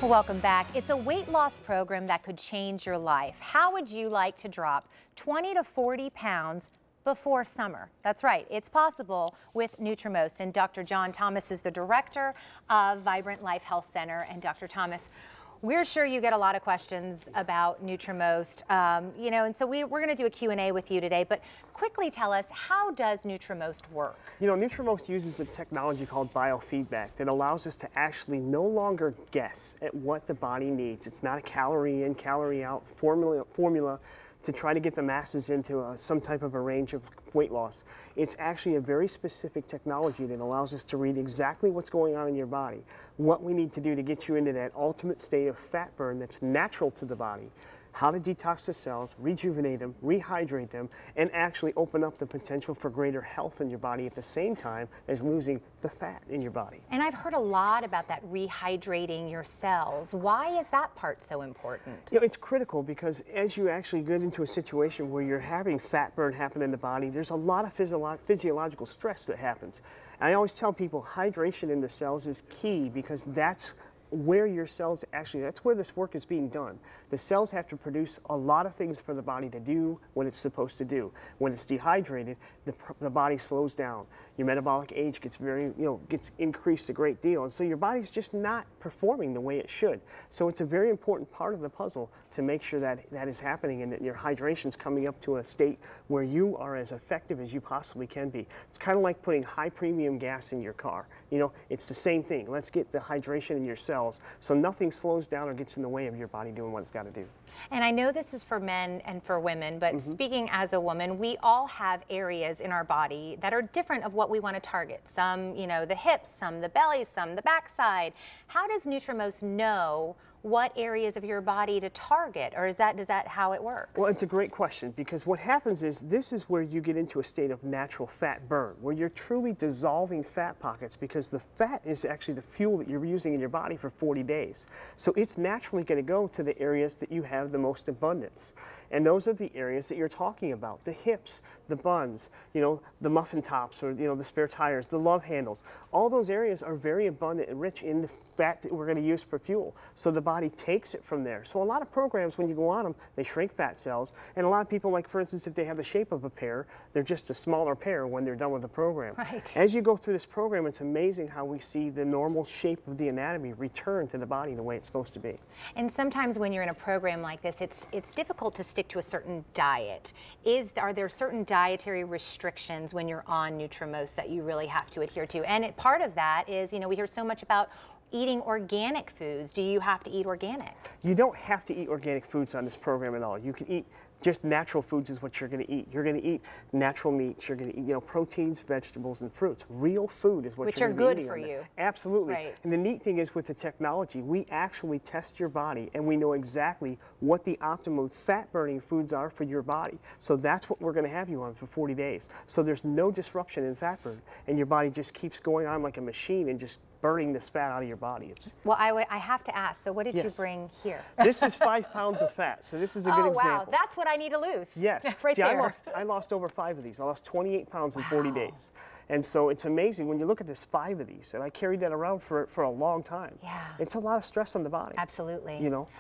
Welcome back. It's a weight loss program that could change your life. How would you like to drop 20 to 40 pounds before summer? That's right, it's possible with Nutrimost. And Dr. John Thomas is the director of Vibrant Life Health Center. And Dr. Thomas, we're sure you get a lot of questions about Nutrimost, and so we're going to do a Q&A with you today, but quickly tell us, how does Nutrimost work? Nutrimost uses a technology called biofeedback that allows us to actually no longer guess at what the body needs. It's not a calorie in, calorie out formula to try to get the masses into some type of a range of weight loss. It's actually a very specific technology that allows us to read exactly what's going on in your body, what we need to do to get you into that ultimate state of fat burn that's natural to the body, how to detox the cells, rejuvenate them, rehydrate them, and actually open up the potential for greater health in your body at the same time as losing the fat in your body. And I've heard a lot about that rehydrating your cells. Why is that part so important? It's critical because as you actually get into a situation where you're having fat burn happen in the body, there's a lot of physiological stress that happens. And I always tell people hydration in the cells is key because that's where your cells that's where this work is being done. The cells have to produce a lot of things for the body to do what it's supposed to do. When it's dehydrated, the body slows down. Your metabolic age gets gets increased a great deal, and so your body's just not performing the way it should. So it's a very important part of the puzzle to make sure that that is happening and that your hydration's coming up to a state where you are as effective as you possibly can be. It's kind of like putting high premium gas in your car. It's the same thing. Let's get the hydration in your cells so nothing slows down or gets in the way of your body doing what it's got to do. And I know this is for men and for women, but speaking as a woman, we all have areas in our body that are different of what we want to target. Some, the hips, some the belly, some the backside. How does Nutrimost know what areas of your body to target, or is that how it works? Well, it's a great question because what happens is this is where you get into a state of natural fat burn, where you're truly dissolving fat pockets because the fat is actually the fuel that you're using in your body for 40 days. So it's naturally going to go to the areas that you have the most abundance. And those are the areas that you're talking about, the hips, the buns, the muffin tops, or the spare tires, the love handles. All those areas are very abundant and rich in the fat that we're going to use for fuel. So the body takes it from there. So a lot of programs, when you go on them, they shrink fat cells. And a lot of people, like for instance, if they have the shape of a pear, they're just a smaller pear when they're done with the program. Right. As you go through this program, it's amazing how we see the normal shape of the anatomy return to the body the way it's supposed to be. And sometimes when you're in a program like this, it's difficult to stick to a certain diet. Are there certain dietary restrictions when you're on Nutrimost that you really have to adhere to? And part of that is, we hear so much about eating organic foods. Do you have to eat organic? You don't have to eat organic foods on this program at all. You can eat just natural foods is what you're going to eat. You're going to eat natural meats. You're going to eat, proteins, vegetables, and fruits. Real food is what you're going to be eating. Which are good for you. Absolutely. Right. And the neat thing is with the technology, we actually test your body and we know exactly what the optimum fat-burning foods are for your body. So that's what we're going to have you on for 40 days. So there's no disruption in fat burn, and your body just keeps going on like a machine and just burning this fat out of your body. Well, I have to ask, so what did you bring here? This is 5 pounds of fat, so this is a good example. Oh, wow, that's what I need to lose. Yes. Right. See, there. I lost over 5 of these. I lost 28 pounds in 40 days. And so it's amazing when you look at this 5 of these, and I carried that around for a long time. Yeah. It's a lot of stress on the body. Absolutely.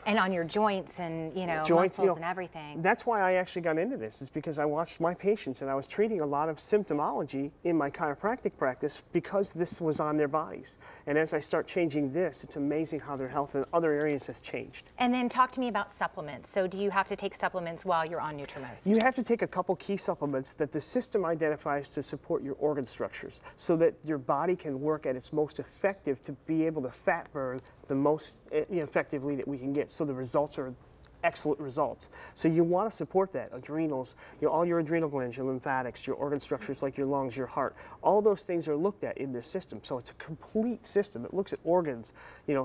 And on your joints and, joints, muscles and everything. That's why I actually got into this, is because I watched my patients and I was treating a lot of symptomology in my chiropractic practice because this was on their bodies. And as I start changing this, it's amazing how their health in other areas has changed. And then talk to me about supplements. So do you have to take supplements while you're on Nutrimost? You have to take a couple key supplements that the system identifies to support your organ structures so that your body can work at its most effective to be able to fat burn the most effectively that we can get. So the results are excellent results. So you want to support that. Adrenals, all your adrenal glands, your lymphatics, your organ structures like your lungs, your heart, all those things are looked at in this system. So it's a complete system. It looks at organs,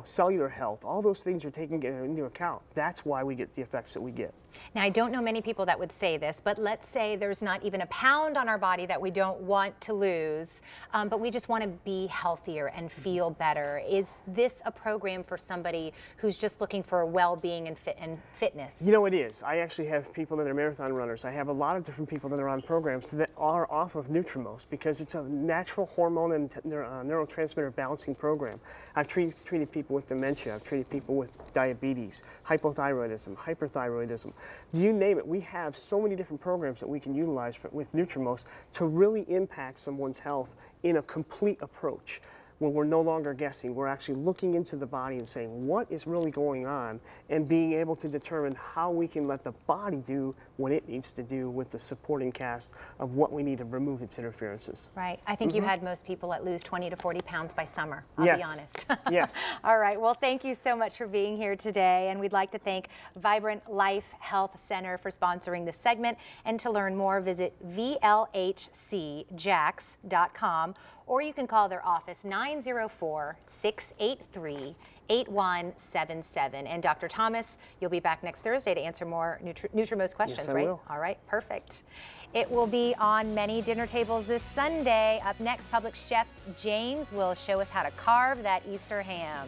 cellular health, all those things are taken into account. That's why we get the effects that we get. Now, I don't know many people that would say this, but let's say there's not even a pound on our body that we don't want to lose, but we just want to be healthier and feel better. Is this a program for somebody who's just looking for well-being and fitness? You know, it is. I actually have people that are marathon runners. I have a lot of different people that are on programs that are off of Nutrimost because it's a natural hormone and neurotransmitter balancing program. I've treated people with dementia. I've treated people with diabetes, hypothyroidism, hyperthyroidism. You name it. We have so many different programs that we can utilize with Nutrimost to really impact someone's health in a complete approach, where we're no longer guessing. We're actually looking into the body and saying what is really going on and being able to determine how we can let the body do what it needs to do with the supporting cast of what we need to remove its interferences. Right. I think you had most people that lose 20 to 40 pounds by summer, I'll be honest. Yes. All right. Well, thank you so much for being here today. And we'd like to thank Vibrant Life Health Center for sponsoring this segment. And to learn more, visit vlhcjax.com, or you can call their office 904-683-8177. And Dr. Thomas, you'll be back next Thursday to answer more Nutrimost questions, yes, I right? will. All right, perfect. It will be on many dinner tables this Sunday. Up next, Publix chef James will show us how to carve that Easter ham.